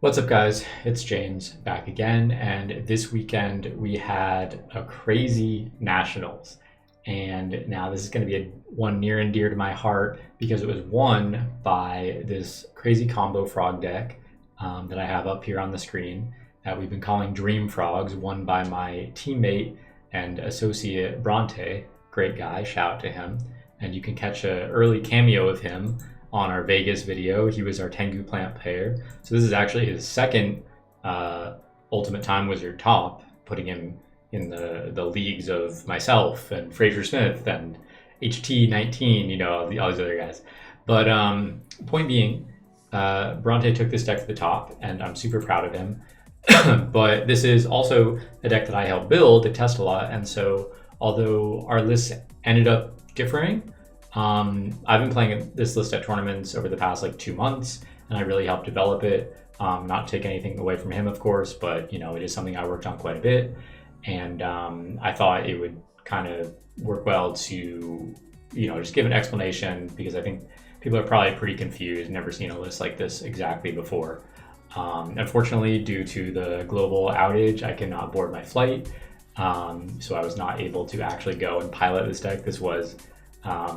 What's up, guys? It's James back again, and this weekend we had a crazy nationals. And now this is going to be one near and dear to my heart because it was won by this crazy combo frog deck that I have up here on the screen that we've been calling Dream Frogs, won by my teammate and associate Bronte. Great guy, shout out to him. And you can catch an early cameo of him on our Vegas video. He was our Tengu plant player. So this is actually his second Ultimate Time Wizard top, putting him in the leagues of myself and Fraser Smith and HT19, all these other guys. But point being, Bronte took this deck to the top, and I'm super proud of him. But this is also a deck that I helped build to test a lot, and so although our lists ended up differing, I've been playing this list at tournaments over the past 2 months, and I really helped develop it. Not take anything away from him, of course, but it is something I worked on quite a bit, and I thought it would kind of work well to just give an explanation, because I think people are probably pretty confused, never seen a list like this exactly before. Unfortunately, due to the global outage, I cannot board my flight, so I was not able to actually go and pilot this deck. This was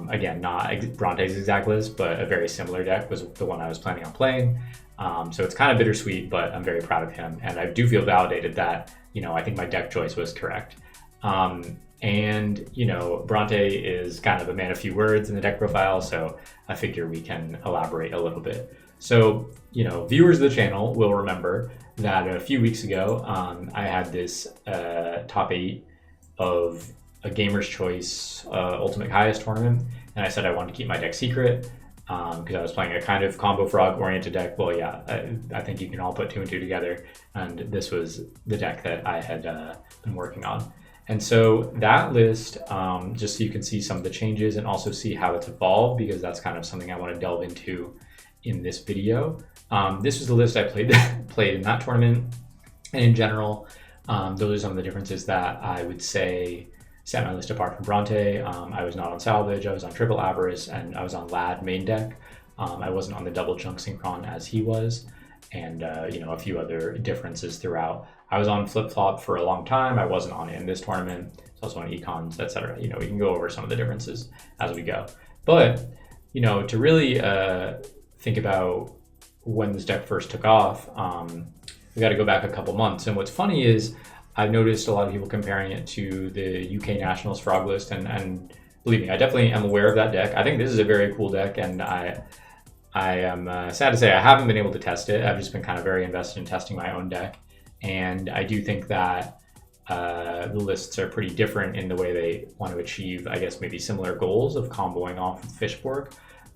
again, not Bronte's exact list, but a very similar deck was the one I was planning on playing. So it's kind of bittersweet, but I'm very proud of him. And I do feel validated that, I think my deck choice was correct. And Bronte is kind of a man of few words in the deck profile, so I figure we can elaborate a little bit. So, viewers of the channel will remember that a few weeks ago, I had this top 8 of a Gamer's Choice Ultimate Highest tournament, and I said I wanted to keep my deck secret because I was playing a kind of combo frog oriented deck. Well, yeah, I think you can all put 2 and 2 together, and this was the deck that I had been working on. And so that list, just so you can see some of the changes and also see how it's evolved, because that's kind of something I want to delve into in this video. This was the list I played in that tournament, and in general, those are some of the differences that I would say set my list apart from Bronte. I was not on Salvage, I was on Triple Avarice, and I was on Lad main deck. I wasn't on the double chunk synchron as he was, and a few other differences throughout. I was on Flip Flop for a long time. I wasn't on it in this tournament. It's also on Econs, etc. We can go over some of the differences as we go. But to really think about when this deck first took off, we got to go back a couple months. And what's funny is I've noticed a lot of people comparing it to the UK Nationals Frog list, and believe me, I definitely am aware of that deck. I think this is a very cool deck, and I am sad to say I haven't been able to test it. I've just been kind of very invested in testing my own deck, and I do think that the lists are pretty different in the way they want to achieve, I guess, maybe similar goals of comboing off with FISHBORG.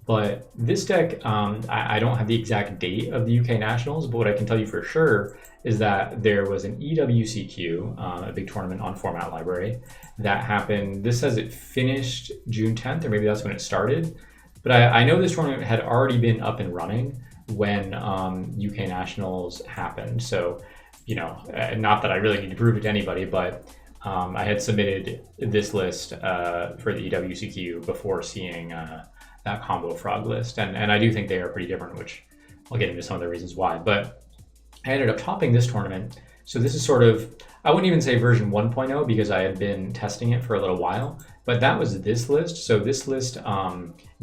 But this deck, I don't have the exact date of the UK Nationals, but what I can tell you for sure is that there was an EWCQ, a big tournament on Format Library, that happened. This says it finished June 10th, or maybe that's when it started. But I know this tournament had already been up and running when UK Nationals happened. So, not that I really need to prove it to anybody, but I had submitted this list for the EWCQ before seeing that combo frog list, and I do think they are pretty different, which I'll get into some of the reasons why. But I ended up topping this tournament, so this is sort of, I wouldn't even say version 1.0 because I had been testing it for a little while, but that was this list. So this list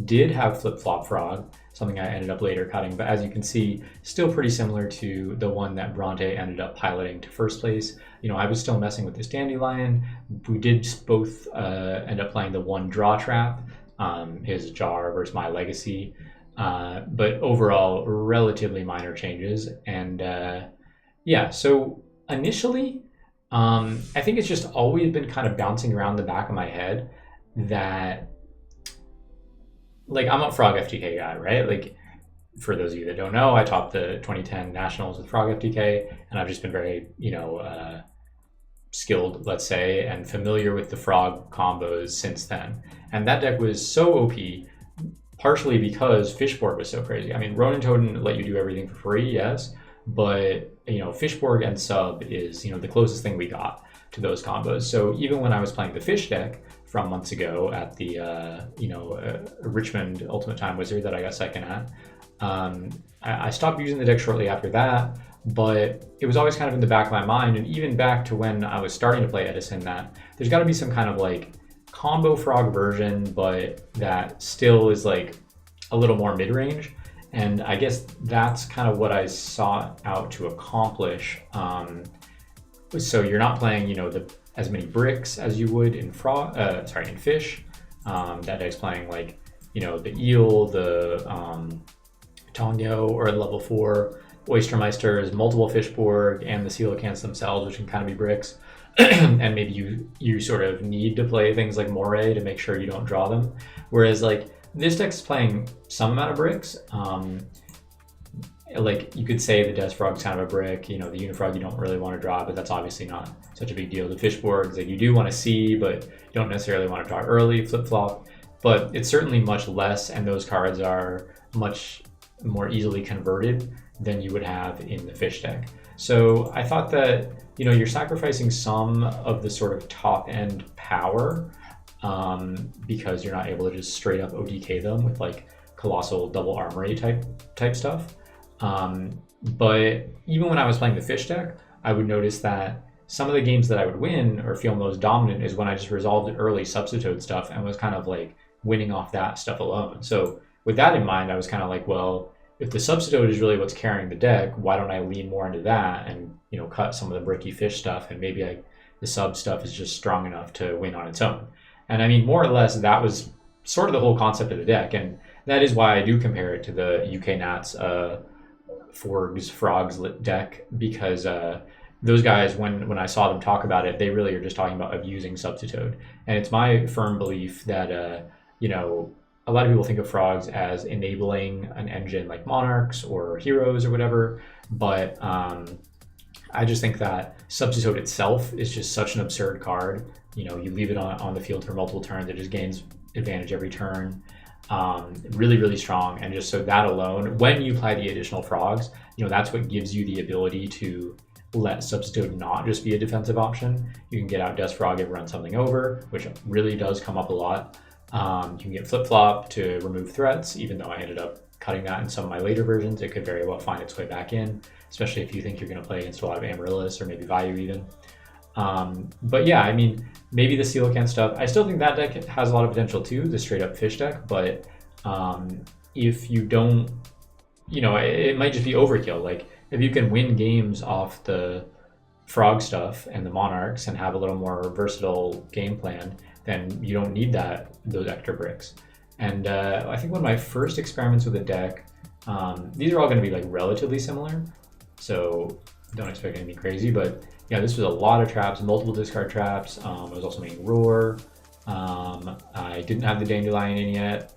did have Flip Flop Frog, something I ended up later cutting, but as you can see, still pretty similar to the one that Bronte ended up piloting to first place. I was still messing with this Dandelion. We did both end up playing the one draw trap, his Jar versus my Legacy, but overall relatively minor changes. And yeah, so initially I think it's just always been kind of bouncing around the back of my head that I'm a Frog FTK guy, right? For those of you that don't know, I topped the 2010 Nationals with Frog FTK, and I've just been very skilled, let's say, and familiar with the frog combos since then. And that deck was so OP, partially because FISHBORG was so crazy. I mean, Ronin Totem let you do everything for free, yes, but FISHBORG and Sub is the closest thing we got to those combos. So even when I was playing the Fish deck from months ago at the Richmond Ultimate Time Wizard that I got second at, I stopped using the deck shortly after that. but it was always kind of in the back of my mind, and even back to when I was starting to play Edison, that there's got to be some kind of like combo frog version, but that still is like a little more mid-range. And I guess that's kind of what I sought out to accomplish. So you're not playing, as many bricks as you would in in fish. That deck's playing like, the eel, the Tongo, or level 4 Oystermeisters, multiple Fishborg, and the coelacanths themselves, which can kind of be bricks. And maybe you sort of need to play things like Moray to make sure you don't draw them. Whereas like this deck's playing some amount of bricks. Like you could say the Death Frog's kind of a brick, the Unifrog you don't really want to draw, but that's obviously not such a big deal. The Fishborgs that you do want to see, but you don't necessarily want to draw early, flip-flop. But it's certainly much less, and those cards are much more easily converted than you would have in the fish deck. So I thought that, you're sacrificing some of the sort of top-end power because you're not able to just straight up OTK them with like colossal double armory type stuff. But even when I was playing the fish deck, I would notice that some of the games that I would win or feel most dominant is when I just resolved early substitute stuff and was kind of like winning off that stuff alone. So with that in mind, I was kind of like, well, if the substitute is really what's carrying the deck, why don't I lean more into that and, cut some of the bricky fish stuff, and maybe the sub stuff is just strong enough to win on its own. And I mean, more or less, that was sort of the whole concept of the deck. And that is why I do compare it to the UK Nats Frogs deck, because those guys, when I saw them talk about it, they really are just talking about abusing substitute. And it's my firm belief that, a lot of people think of frogs as enabling an engine like monarchs or heroes or whatever, but I just think that substitute itself is just such an absurd card. You leave it on the field for multiple turns, it just gains advantage every turn. Really, really strong. And just so that alone, when you apply the additional frogs, that's what gives you the ability to let substitute not just be a defensive option. You can get out Death Frog and run something over, which really does come up a lot. You can get Flip Flop to remove threats, even though I ended up cutting that in some of my later versions. It could very well find its way back in, especially if you think you're going to play against a lot of Amaryllis or maybe Vayu even. But yeah, I mean, maybe the coelacanth stuff, I still think that deck has a lot of potential too, the straight up fish deck, but if you don't, it might just be overkill. Like if you can win games off the frog stuff and the monarchs and have a little more versatile game plan, then you don't need those extra bricks. And I think one of my first experiments with the deck, these are all going to be like relatively similar, so don't expect anything crazy, but yeah, this was a lot of traps, multiple discard traps. I was also making Roar. I didn't have the Dandelion in yet,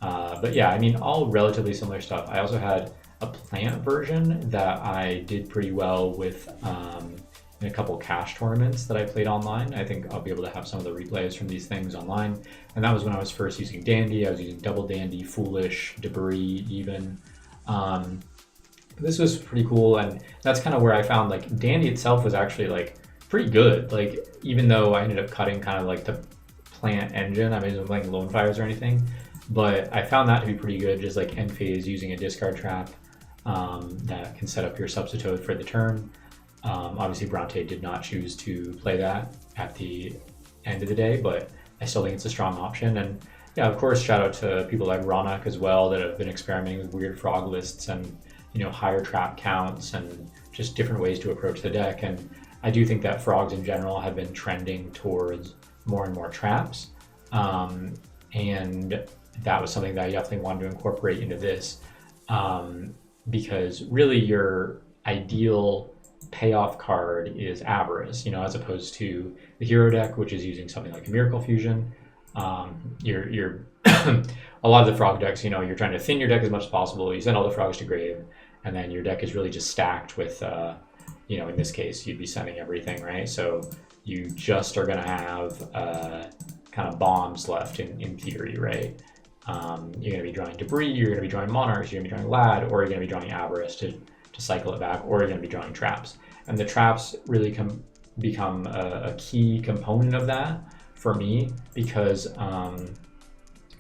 but yeah, I mean, all relatively similar stuff. I also had a plant version that I did pretty well with in a couple cash tournaments that I played online. I think I'll be able to have some of the replays from these things online. And that was when I was first using Dandy. I was using Double Dandy, Foolish, Debris even. This was pretty cool, and that's kind of where I found like Dandy itself was actually like pretty good. Like even though I ended up cutting kind of like the plant engine, I wasn't playing Lone Fires or anything, but I found that to be pretty good, just like end phase using a discard trap that can set up your substitute for the turn. Obviously Bronte did not choose to play that at the end of the day, but I still think it's a strong option. And yeah, of course, shout out to people like Ronak as well that have been experimenting with weird frog lists and higher trap counts and just different ways to approach the deck. And I do think that frogs in general have been trending towards more and more traps. And that was something that I definitely wanted to incorporate into this because really your ideal payoff card is Avarice, as opposed to the hero deck, which is using something like a Miracle Fusion. You're a lot of the frog decks, you're trying to thin your deck as much as possible. You send all the frogs to grave, and then your deck is really just stacked with, in this case, you'd be sending everything, right? So you just are going to have kind of bombs left in theory, right? You're going to be drawing Debris, you're going to be drawing Monarchs, you're going to be drawing Lad, or you're going to be drawing Avarice to cycle it back, or you're going to be drawing traps. And the traps really become a key component of that for me, because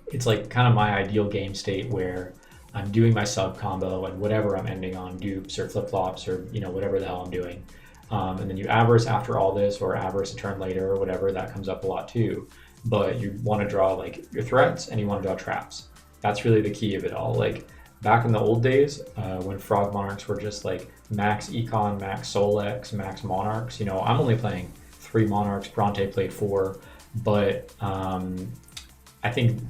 it's like kind of my ideal game state where I'm doing my sub combo and whatever I'm ending on, dupes or flip-flops or, whatever the hell I'm doing. And then you avarice after all this, or avarice a turn later, or whatever. That comes up a lot too. But you want to draw like your threats and you want to draw traps. That's really the key of it all. Like back in the old days, when Frog Monarchs were just like max Econ, max Solex, max Monarchs, I'm only playing 3 Monarchs. Bronte played 4. But I think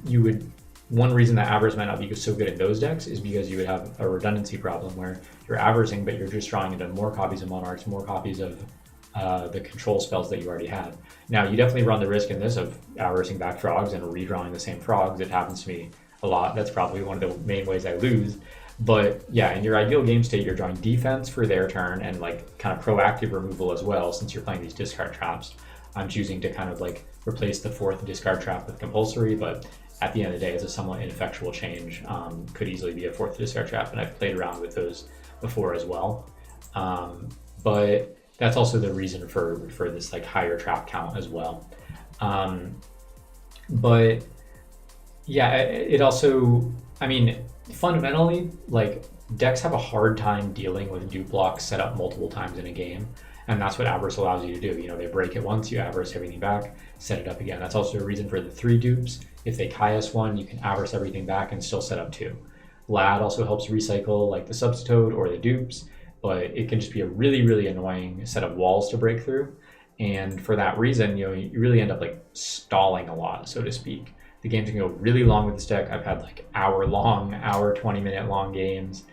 one reason that avarice might not be so good in those decks is because you would have a redundancy problem where you're avaricing, but you're just drawing into more copies of Monarchs, more copies of the control spells that you already have. Now, you definitely run the risk in this of avaricing back Frogs and redrawing the same Frogs. It happens to me a lot. That's probably one of the main ways I lose. But yeah, in your ideal game state, you're drawing defense for their turn and like kind of proactive removal as well, since you're playing these discard traps. I'm choosing to kind of like replace the 4th discard trap with compulsory, but at the end of the day, it's a somewhat ineffectual change. Could easily be a 4th discard trap, and I've played around with those before as well. But that's also the reason for this like higher trap count as well. But yeah, it also, fundamentally, like decks have a hard time dealing with dupe blocks set up multiple times in a game. And that's what avarice allows you to do. They break it once, you avarice everything back, set it up again. That's also a reason for the 3 dupes. If they Caius one, you can avarice everything back and still set up 2. Lad also helps recycle like the Substitoad or the dupes, but it can just be a really, really annoying set of walls to break through. And for that reason, you really end up like stalling a lot, so to speak. The games can go really long with this deck. I've had like hour 20-minute long games,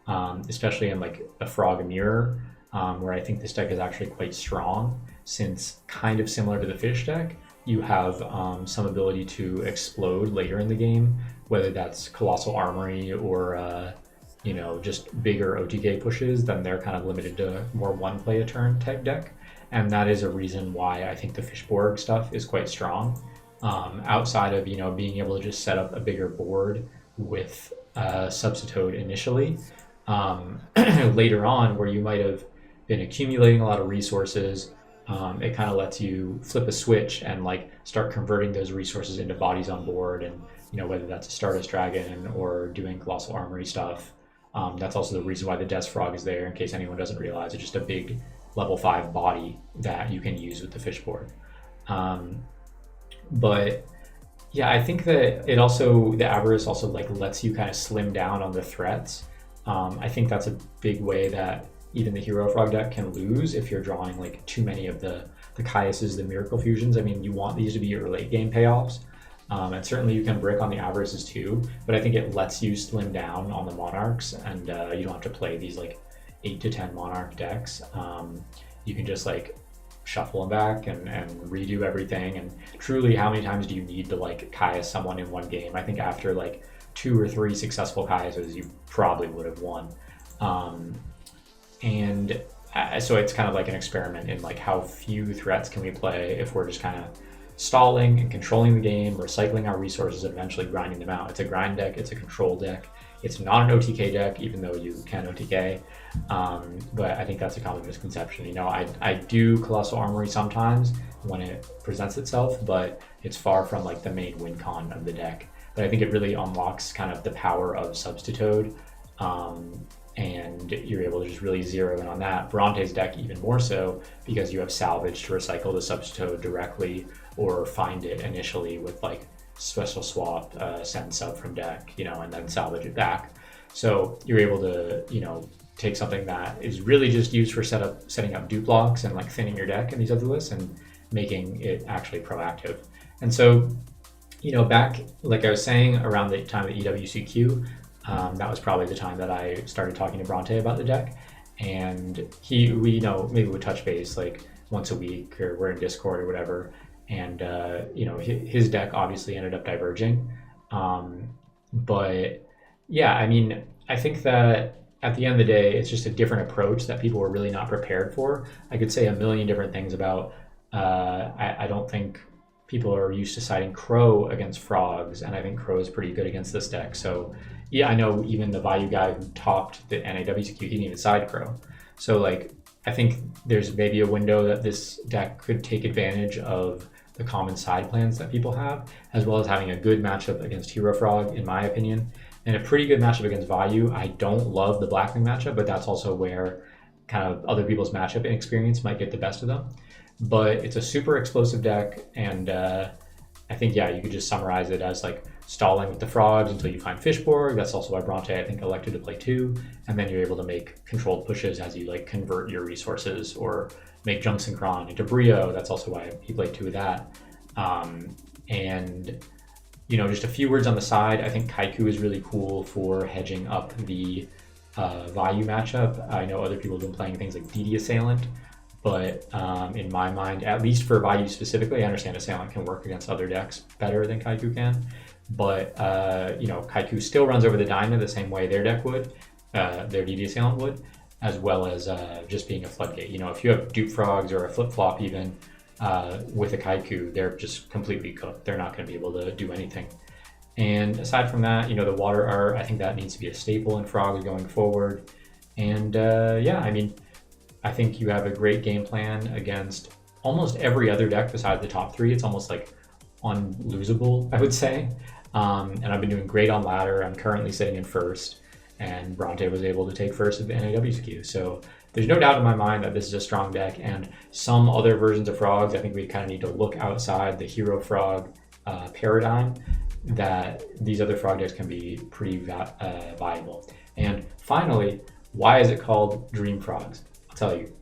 especially in like a Frog Mirror. Where I think this deck is actually quite strong, since kind of similar to the Fish deck, you have some ability to explode later in the game, whether that's Colossal Armory or just bigger OTK pushes. Then they're kind of limited to more one play a turn type deck, and that is a reason why I think the FISHBORG stuff is quite strong. Outside of being able to just set up a bigger board with Substitoad initially, later on where you might have been accumulating a lot of resources, it kind of lets you flip a switch and like start converting those resources into bodies on board, and whether that's a Stardust Dragon or doing Colossal Armory stuff. That's also the reason why the Death Frog is there, in case anyone doesn't realize. It's just a big level 5 body that you can use with the FISHBORG. But yeah, I think that the avarice also like lets you kind of slim down on the threats. I think that's a big way that even the Hero Frog deck can lose if you're drawing like too many of the Caiuses, the Miracle Fusions. You want these to be your late game payoffs. And certainly you can brick on the avarices too, but I think it lets you slim down on the Monarchs, and you don't have to play these like 8 to 10 Monarch decks. You can just like shuffle them back and redo everything. And truly, how many times do you need to like Caius someone in one game? I think after like 2 or 3 successful Caiuses, you probably would have won. So it's kind of like an experiment in like how few threats can we play if we're just kind of stalling and controlling the game, recycling our resources, and eventually grinding them out. It's a grind deck, it's a control deck. It's not an OTK deck, even though you can OTK. But I think that's a common misconception. I do Colossal Armory sometimes when it presents itself, but it's far from like the main win con of the deck. But I think it really unlocks kind of the power of Substitoad, and you're able to just really zero in on that. Bronte's deck even more so, because you have salvage to recycle the Substitoad directly, or find it initially with like special swap, send sub from deck, and then salvage it back. So you're able to, take something that is really just used for setting up dupe blocks and like thinning your deck in these other lists and making it actually proactive. And so, back, like I was saying, around the time of the EWCQ, that was probably the time that I started talking to Bronte about the deck. And maybe we touch base like once a week, or we're in Discord or whatever. And, his deck obviously ended up diverging. But yeah, I think that at the end of the day, it's just a different approach that people were really not prepared for. I could say a million different things about, I don't think people are used to siding Crow against Frogs, and I think Crow is pretty good against this deck. So yeah, I know even the value guy who topped the NAWCQ, he didn't even side Crow. So like, I think there's maybe a window that this deck could take advantage of the common side plans that people have, as well as having a good matchup against Hero Frog, in my opinion. and a pretty good matchup against Vayu. I don't love the Blackwing matchup, but that's also where kind of other people's matchup experience might get the best of them. But it's a super explosive deck, and I think, yeah, you could just summarize it as like stalling with the frogs until you find Fishborg. That's also why Bronte, I think, elected to play 2, and then you're able to make controlled pushes as you like convert your resources or make jump synchron into Brio. That's also why he played 2 of that. And you know, just a few words on the side. I think Kaiku is really cool for hedging up the Vayu matchup. I know other people have been playing things like DD Assailant, but in my mind, at least for Vayu specifically, I understand Assailant can work against other decks better than Kaiku can. But you know, Kaiku still runs over the Dyna the same way their deck would, their DD Assailant would, as well as just being a floodgate. You know, if you have dupe frogs or a flip flop even with a Kaiku, they're just completely cooked. They're not going to be able to do anything. And aside from that, you know, the water art, I think that needs to be a staple in frogs going forward. And yeah, I mean, I think you have a great game plan against almost every other deck besides the top 3. It's almost like unlosable, I would say. And I've been doing great on ladder. I'm currently sitting in first, and Bronte was able to take first at the NAWSQ. So there's no doubt in my mind that this is a strong deck, and some other versions of frogs, I think we kind of need to look outside the hero frog paradigm, that these other frog decks can be pretty viable. And finally, why is it called Dream Frogs? I'll tell you.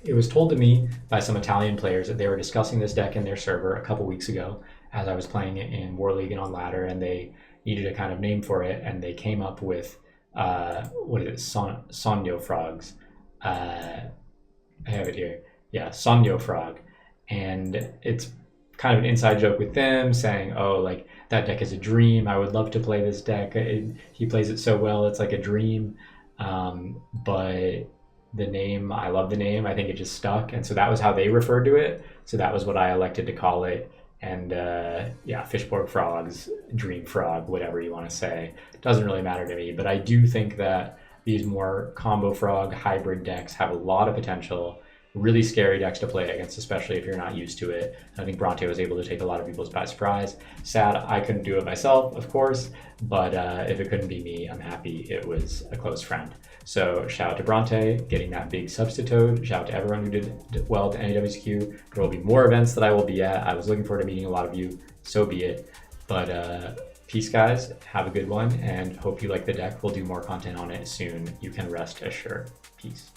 It was told to me by some Italian players that they were discussing this deck in their server a couple weeks ago as I was playing it in War League and on ladder, and they needed a kind of name for it, and they came up with what is it, Sonyo Frogs. I have it here. Yeah, Sonyo Frog. And it's kind of an inside joke with them saying, oh, like, that deck is a dream. I would love to play this deck. He plays it so well, it's like a dream. But the name, I love the name. I think it just stuck. And so that was how they referred to it. So that was what I elected to call it. And yeah, FISHBORG Frogs, Dream Frog, whatever you want to say. It doesn't really matter to me. But I do think that these more combo frog hybrid decks have a lot of potential, really scary decks to play against, especially if you're not used to it. And I think Bronte was able to take a lot of people by surprise. Sad I couldn't do it myself, of course, but if it couldn't be me, I'm happy it was a close friend. So shout out to Bronte getting that big substitute. Shout out to everyone who did well to NAWSQ. There will be more events that I will be at. I was looking forward to meeting a lot of you, so be it. But peace, guys. Have a good one, and hope you like the deck. We'll do more content on it soon. You can rest assured. Peace.